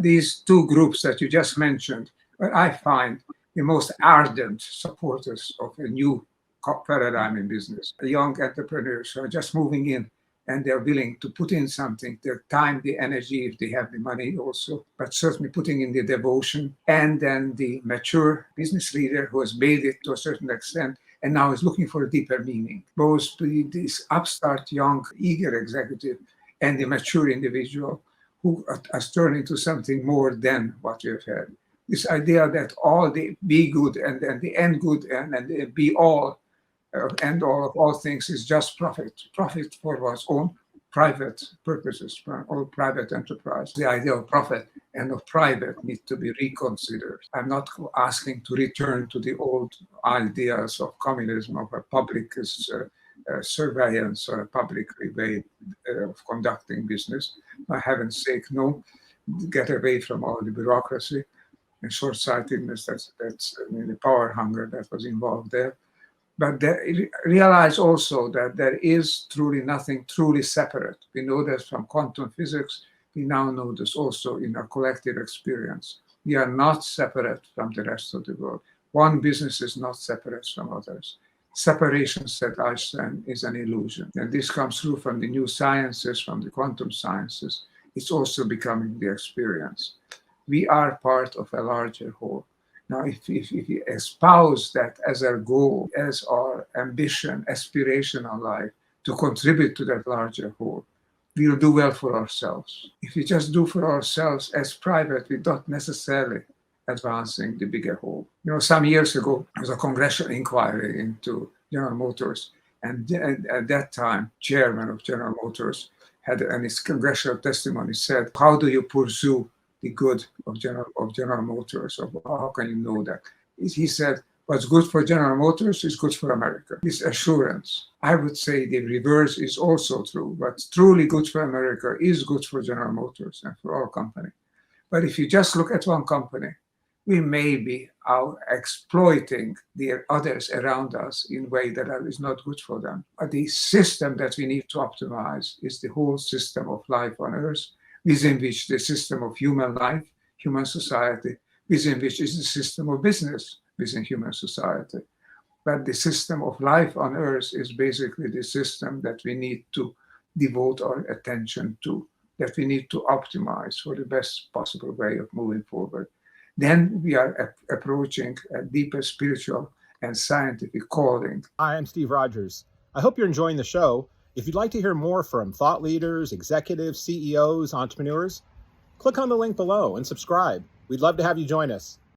These two groups that you just mentioned, I find the most ardent supporters of a new paradigm in business. Young entrepreneurs who are just moving in and they're willing to put in something, their time, the energy, if they have the money also, but certainly putting in the devotion. And then the mature business leader who has made it to a certain extent and now is looking for a deeper meaning. Both this upstart, young, eager executive and the mature individual who has turned into something more than what we've had. This idea that all the be good and the end good and the be all end all of all things is just profit for one's own private purposes, for all private enterprise. The idea of profit and of private need to be reconsidered. I'm not asking to return to the old ideas of communism, of a public surveillance or a public way of conducting business. For heaven's sake, no, get away from all the bureaucracy and short-sightedness, that's the power hunger that was involved there. But realize also that there is truly nothing truly separate. We know this from quantum physics. We now know this also in our collective experience. We are not separate from the rest of the world. One business is not separate from others. Separation, said Einstein, is an illusion. And this comes through from the new sciences, from the quantum sciences. It's also becoming the experience. We are part of a larger whole. Now, if we espouse that as our goal, as our ambition, aspiration on life, to contribute to that larger whole, we'll do well for ourselves. If we just do for ourselves as private, we're not necessarily advancing the bigger whole. Some years ago, there was a congressional inquiry into General Motors. And at that time, chairman of General Motors had, in his congressional testimony, said, how do you pursue the good of General Motors? Or how can you know that? He said, what's good for General Motors is good for America. This assurance. I would say the reverse is also true. What's truly good for America is good for General Motors and for our company. But if you just look at one company, we may be out exploiting the others around us in a way that is not good for them. But the system that we need to optimize is the whole system of life on Earth, within which the system of human life, human society, within which is the system of business within human society. But the system of life on Earth is basically the system that we need to devote our attention to, that we need to optimize for the best possible way of moving forward. Then we are approaching a deeper spiritual and scientific calling. Hi, I'm Steve Rodgers. I hope you're enjoying the show. If you'd like to hear more from thought leaders, executives, CEOs, entrepreneurs, click on the link below and subscribe. We'd love to have you join us.